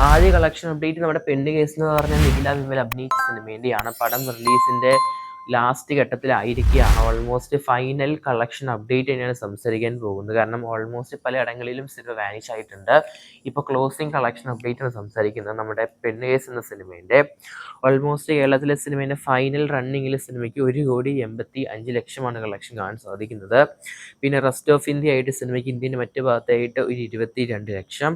ആദ്യ collection update നമ്മുടെ പെണ്ണ് കേസ് എന്ന് പറഞ്ഞാൽ നിഖില വിമൽ അഭിനയിച്ച സിനിമേന്റെയാണ്. പടം റിലീസിന്റെ ലാസ്റ്റ് ഘട്ടത്തിലായിരിക്കുകയാണ്. ഓൾമോസ്റ്റ് ഫൈനൽ കളക്ഷൻ അപ്ഡേറ്റ് തന്നെയാണ് സംസാരിക്കാൻ പോകുന്നത്. കാരണം ഓൾമോസ്റ്റ് പലയിടങ്ങളിലും സിനിമ വാനിഷ് ആയിട്ടുണ്ട്. ഇപ്പോൾ ക്ലോസിംഗ് കളക്ഷൻ അപ്ഡേറ്റ് ആണ് സംസാരിക്കുന്നത് നമ്മുടെ പെണ്ണ് കേസ് എന്ന സിനിമേൻ്റെ. ഓൾമോസ്റ്റ് കേരളത്തിലെ സിനിമേൻ്റെ ഫൈനൽ റണ്ണിങ്ങിൽ സിനിമയ്ക്ക് 1,85,00,000 കളക്ഷൻ കാണാൻ സാധിക്കുന്നത്. പിന്നെ റെസ്റ്റ് ഓഫ് ഇന്ത്യ ആയിട്ട് സിനിമയ്ക്ക് ഇന്ത്യൻ്റെ മറ്റു ഭാഗത്തായിട്ട് 22,00,000.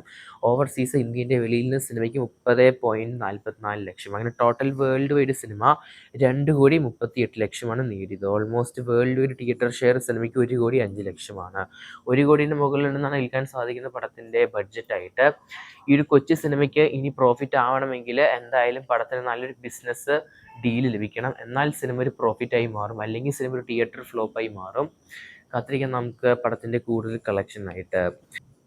ഓവർസീസ് ഇന്ത്യൻ്റെ വെളിയിൽ നിന്ന് സിനിമയ്ക്ക് 30,44,00,000. അങ്ങനെ ടോട്ടൽ വേൾഡ് വൈഡ് സിനിമ 2,38,00,000 നേടിയത്. Almost world wide theatre share സിനിമയ്ക്ക് 1,05,00,000. 1 കോടിന് മുകളിലുണ്ടെന്നാണ് കേൾക്കാൻ സാധിക്കുന്ന പടത്തിൻ്റെ ബഡ്ജറ്റായിട്ട്. ഈ ഒരു കൊച്ചു സിനിമയ്ക്ക് ഇനി പ്രോഫിറ്റ് ആവണമെങ്കിൽ എന്തായാലും പടത്തിന് നല്ലൊരു ബിസിനസ് ഡീല് ലഭിക്കണം. എന്നാൽ സിനിമ ഒരു പ്രോഫിറ്റായി മാറും, അല്ലെങ്കിൽ സിനിമ ഒരു തിയേറ്റർ ഫ്ലോപ്പായി മാറും. കാത്തിരിക്കാം നമുക്ക് പടത്തിൻ്റെ കൂടുതൽ കളക്ഷനായിട്ട്.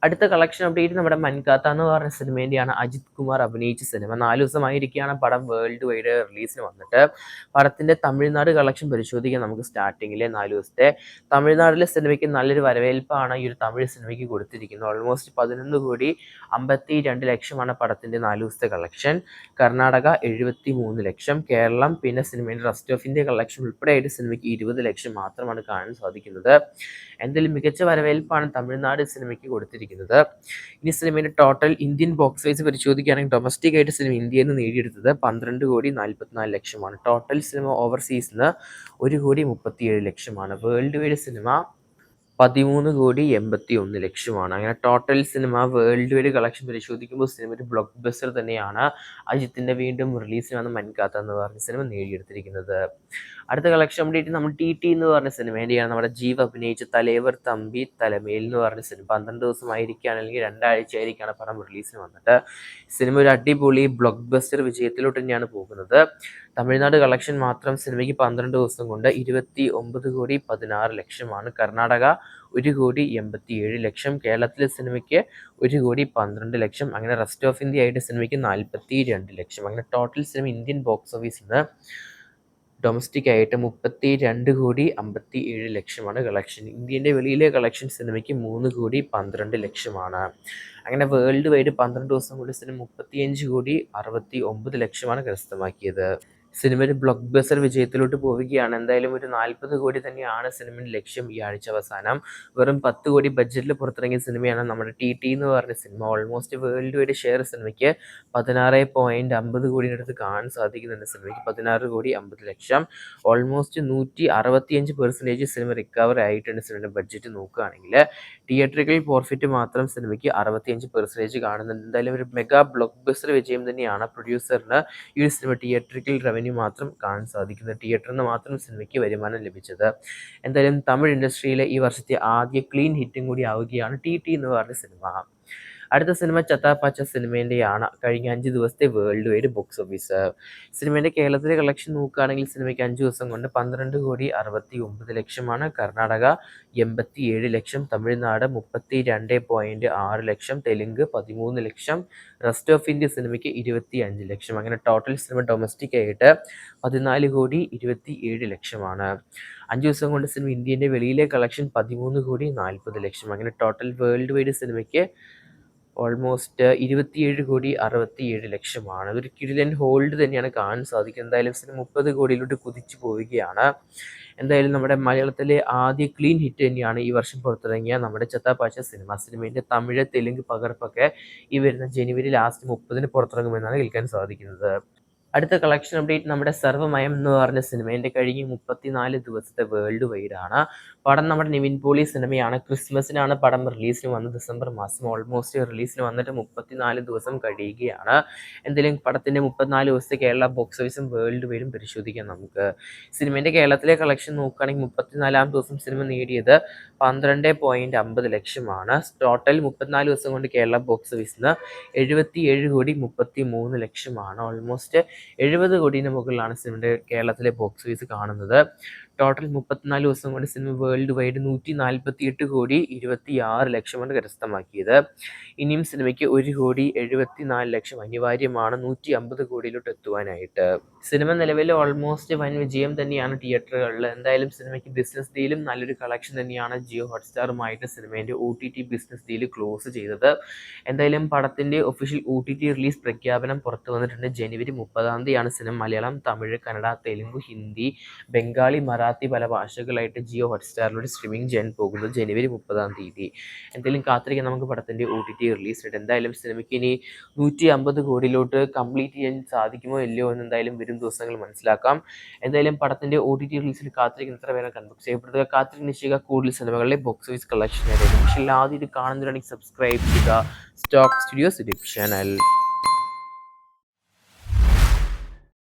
അടുത്ത കളക്ഷൻ അപ്ഡേറ്റ് നമ്മുടെ മൻകാത്ത എന്ന് പറഞ്ഞ സിനിമേൻ്റെയാണ്. അജിത് കുമാർ അഭിനയിച്ച സിനിമ 4 ദിവസമായിരിക്കുകയാണ് പടം വേൾഡ് വൈഡ് റിലീസിന് വന്നിട്ട്. പടത്തിൻ്റെ തമിഴ്നാട് കളക്ഷൻ പരിശോധിക്കാം നമുക്ക്. സ്റ്റാർട്ടിങ്ങിലെ 4 ദിവസത്തെ തമിഴ്നാട്ടിലെ സിനിമയ്ക്ക് നല്ലൊരു വരവേൽപ്പാണ് ഈ ഒരു തമിഴ് സിനിമയ്ക്ക് കൊടുത്തിരിക്കുന്നത്. ഓൾമോസ്റ്റ് 11,52,00,000 പടത്തിൻ്റെ 4 ദിവസത്തെ കളക്ഷൻ. കർണാടക 73,00,000, കേരളം പിന്നെ സിനിമയുടെ റെസ്റ്റ് ഓഫ് ഇന്ത്യ കളക്ഷൻ ഉൾപ്പെടെയായിട്ട് സിനിമയ്ക്ക് 20,00,000 മാത്രമാണ് കാണാൻ സാധിക്കുന്നത്. എന്തായാലും മികച്ച വരവേൽപ്പാണ് തമിഴ്നാട് സിനിമയ്ക്ക് കൊടുത്തിരിക്കുന്നത്. ഇനി സിനിമയുടെ ടോട്ടൽ ഇന്ത്യൻ ബോക്സ് ഓഫീസ് പരിശോധിക്കുകയാണെങ്കിൽ ഡൊമസ്റ്റിക് ആയിട്ട് സിനിമ ഇന്ത്യയിൽ നിന്ന് നേടിയെടുത്തത് 12,44,00,000. ടോട്ടൽ സിനിമ ഓവർസീസിന് 1,37,00,000. വേൾഡ് വൈഡ് സിനിമ 13,81,00,000. അങ്ങനെ ടോട്ടൽ സിനിമ വേൾഡ് വൈഡ് കളക്ഷൻ പരിശോധിക്കുമ്പോൾ സിനിമ ഒരു ബ്ലോക്ക് ബസ്റ്റർ തന്നെയാണ് അജിത്തിൻ്റെ വീണ്ടും റിലീസിന് വന്ന മൻകാത്ത എന്ന് പറഞ്ഞ സിനിമ നേടിയെടുത്തിരിക്കുന്നത്. അടുത്ത കളക്ഷൻ അപ്ഡേറ്റ് നമ്മൾ ടി എന്ന് പറഞ്ഞ സിനിമേൻ്റെയാണ്. നമ്മുടെ ജീവ് അഭിനയിച്ച തലേവർ തമ്പി തലമേൽ എന്ന് പറഞ്ഞ സിനിമ 12 ദിവസമായിരിക്കുകയാണ്, അല്ലെങ്കിൽ 2 ആഴ്ചയായിരിക്കുകയാണ് പടം റിലീസിന് വന്നിട്ട്. സിനിമ ഒരു അടിപൊളി ബ്ലോക്ക് ബസ്റ്റർ വിജയത്തിലോട്ട് തന്നെയാണ് പോകുന്നത്. തമിഴ്നാട് കളക്ഷൻ മാത്രം സിനിമയ്ക്ക് 12 ദിവസം കൊണ്ട് 29,16,00,000. കർണാടക 1,87,00,000. കേരളത്തിലെ സിനിമയ്ക്ക് 1,12,00,000. അങ്ങനെ റെസ്റ്റ് ഓഫ് ഇന്ത്യ ആയിട്ട് സിനിമയ്ക്ക് 42,00,000. അങ്ങനെ ടോട്ടൽ സിനിമ ഇന്ത്യൻ ബോക്സ് ഓഫീസിൽ നിന്ന് ഡൊമസ്റ്റിക് ആയിട്ട് 32,57,00,000 കളക്ഷൻ. ഇന്ത്യൻ്റെ വെളിയിലെ കളക്ഷൻ സിനിമയ്ക്ക് 3,12,00,000. അങ്ങനെ വേൾഡ് വൈഡ് 12 ദിവസം കൊണ്ട് സിനിമ 35,69,00,000 കരസ്ഥമാക്കിയത്. സിനിമ ഒരു ബ്ലോക്ക് ബസ്റ്റർ വിജയത്തിലോട്ട് പോവുകയാണ്. എന്തായാലും ഒരു 40 കോടി തന്നെയാണ് സിനിമയുടെ ലക്ഷ്യം ഈ ആഴ്ച അവസാനം. വെറും 10 കോടി ബഡ്ജറ്റിൽ പുറത്തിറങ്ങിയ സിനിമയാണ് നമ്മുടെ ടി എന്ന് പറഞ്ഞ cinema. Almost world wide share സിനിമയ്ക്ക് 16,50 കോടിയുടെ കാണാൻ സാധിക്കുന്നുണ്ട്. സിനിമയ്ക്ക് 16,50,00,000. ഓൾമോസ്റ്റ് 165% സിനിമ റിക്കവർ ആയിട്ടുണ്ട്. സിനിമയുടെ ബഡ്ജറ്റ് നോക്കുകയാണെങ്കിൽ തിയേറ്ററിക്കൽ പ്രോഫിറ്റ് മാത്രം സിനിമയ്ക്ക് 65% കാണുന്നുണ്ട്. എന്തായാലും ഒരു മെഗാ ബ്ലോക്ക് ബസ്റ്റർ വിജയം തന്നെയാണ് പ്രൊഡ്യൂസറിന് ഈ ഒരു സിനിമ തിയേറ്ററിക്കൽ റവന്യൂ മാത്രം കാണാൻ സാധിക്കുന്നത്. തിയേറ്ററിൽ നിന്ന് മാത്രം സിനിമയ്ക്ക് വരുമാനം ലഭിച്ചത്. എന്തായാലും തമിഴ് ഇൻഡസ്ട്രിയിലെ ഈ വർഷത്തെ ആദ്യ ക്ലീൻ ഹിറ്റും കൂടി ആവുകയാണ് ടി എന്ന് പറഞ്ഞ സിനിമ. അടുത്ത സിനിമ ചത്താപ്പാച്ച സിനിമേൻ്റെയാണ്. കഴിഞ്ഞ 5 ദിവസത്തെ വേൾഡ് വൈഡ് ബോക്സ് ഓഫീസ്. സിനിമേൻ്റെ കേരളത്തിലെ കളക്ഷൻ നോക്കുകയാണെങ്കിൽ സിനിമയ്ക്ക് 5 ദിവസം കൊണ്ട് 12,69,00,000. Karnataka 87,00,000, Tamil Nadu 32,600,000, Telugu 13,00,000, rest of India സിനിമയ്ക്ക് 25,00,000. അങ്ങനെ ടോട്ടൽ സിനിമ ഡൊമസ്റ്റിക് ആയിട്ട് 14,27,00,000. 5 ദിവസം കൊണ്ട് സിനിമ ഇന്ത്യൻ്റെ വെളിയിലെ കളക്ഷൻ 13,40,00,000. അങ്ങനെ ടോട്ടൽ വേൾഡ് വൈഡ് സിനിമയ്ക്ക് ഓൾമോസ്റ്റ് 27,67,00,000. അതൊരു കിടിലൻ ഹോൾഡ് തന്നെയാണ് കാണാൻ സാധിക്കുന്നത്. എന്തായാലും സിനിമ 30 കോടിയിലോട്ട് കുതിച്ചു പോവുകയാണ്. എന്തായാലും നമ്മുടെ മലയാളത്തിലെ ആദ്യ ക്ലീൻ ഹിറ്റ് തന്നെയാണ് ഈ വർഷം പുറത്തിറങ്ങിയ നമ്മുടെ ചത്താപ്പാച്ച സിനിമ. സിനിമേൻ്റെ തമിഴ് തെലുങ്ക് പകർപ്പൊക്കെ ഈ വരുന്ന ജനുവരി ലാസ്റ്റ് 30-ന് പുറത്തിറങ്ങുമെന്നാണ് കേൾക്കാൻ സാധിക്കുന്നത്. അടുത്ത കളക്ഷൻ അപ്ഡേറ്റ് നമ്മുടെ സർവ്വമയം എന്ന് പറഞ്ഞ സിനിമേൻ്റെ കഴിഞ്ഞ് 34 ദിവസത്തെ വേൾഡ് വൈഡ് ആണ്. പടം നമ്മുടെ നിവിൻ പോളി സിനിമയാണ്. ക്രിസ്മസിനാണ് പടം റിലീസിന് വന്നത്, ഡിസംബർ മാസം. ഓൾമോസ്റ്റ് റിലീസിന് വന്നിട്ട് 34 ദിവസം കഴിയുകയാണ്. എന്തായാലും പടത്തിൻ്റെ 34 ദിവസത്തെ കേരള ബോക്സ് ഓഫീസും വേൾഡ് വൈഡും പരിശോധിക്കാം നമുക്ക്. സിനിമേൻ്റെ കേരളത്തിലെ കളക്ഷൻ നോക്കുകയാണെങ്കിൽ 34-ാം ദിവസം സിനിമ നേടിയത് 12,50,00,000. ടോട്ടൽ 34 ദിവസം കൊണ്ട് കേരള ബോക്സ് ഓഫീസിൽ നിന്ന് 77,33,00,000. ഓൾമോസ്റ്റ് 70 കോടിന് മുകളിലാണ് സിനിമയുടെ കേരളത്തിലെ ബോക്സ് ഓഫീസ് കാണുന്നത്. ടോട്ടൽ 34 ദിവസം കൊണ്ട് സിനിമ വേൾഡ് വൈഡ് 148 കോടി 26 ലക്ഷമാണ് കരസ്ഥമാക്കിയത്. ഇനിയും സിനിമയ്ക്ക് 1,74,00,000 അനിവാര്യമാണ് 150 കോടിയിലോട്ട് എത്തുവാനായിട്ട്. സിനിമ നിലവിൽ ഓൾമോസ്റ്റ് വൻ വിജയം തന്നെയാണ് തിയേറ്ററുകളിൽ. എന്തായാലും സിനിമയ്ക്ക് ബിസിനസ് ഡീലും നല്ലൊരു കളക്ഷൻ തന്നെയാണ് ജിയോ ഹോട്ട്സ്റ്റാറുമായിട്ട് സിനിമേൻ്റെ OTT ബിസിനസ് ഡീൽ ക്ലോസ് ചെയ്തത്. എന്തായാലും പടത്തിൻ്റെ ഒഫീഷ്യൽ OTT റിലീസ് പ്രഖ്യാപനം പുറത്തു വന്നിട്ടുണ്ട്. ജനുവരി 30 സിനിമ മലയാളം, തമിഴ്, കന്നഡ, തെലുങ്ക്, ഹിന്ദി, ബംഗാളി, മറാത്തി പല ഭാഷകളായിട്ട് ജിയോ ഹോട്ട്സ്റ്റാറിലൂടെ സ്ട്രീമിംഗ് ചെയ്യാൻ പോകുന്നത് ജനുവരി 30. എന്തായാലും കാത്തിരിക്കാൻ നമുക്ക് പടത്തിൻ്റെ OTT റിലീസ് ഡേറ്റ്. എന്തായാലും സിനിമയ്ക്ക് ഇനി 150 കോടിയിലോട്ട് കംപ്ലീറ്റ് ചെയ്യാൻ സാധിക്കുമോ ഇല്ലയോ എന്ന് എന്തായാലും വരും ദിവസങ്ങൾ മനസ്സിലാക്കാം. എന്തായാലും പടത്തിൻ്റെ OTT റിലീസിൽ കാത്തിരിക്കുന്ന ഇത്ര പേരെ കൺഫ്യൂസ് ചെയ്യപ്പെടുക. കാത്തിരിക്കുക കൂടുതൽ സിനിമകളിലെ ബോക്സ് ഓഫീസ് കളക്ഷൻ ആയിരുന്നു. പക്ഷേ ആദ്യം ഇത് കാണുന്നവരാണെങ്കിൽ സബ്സ്ക്രൈബ് ചെയ്യുക സ്റ്റോക്ക് സ്റ്റുഡിയോസ് യൂട്യൂബ് ചാനൽ.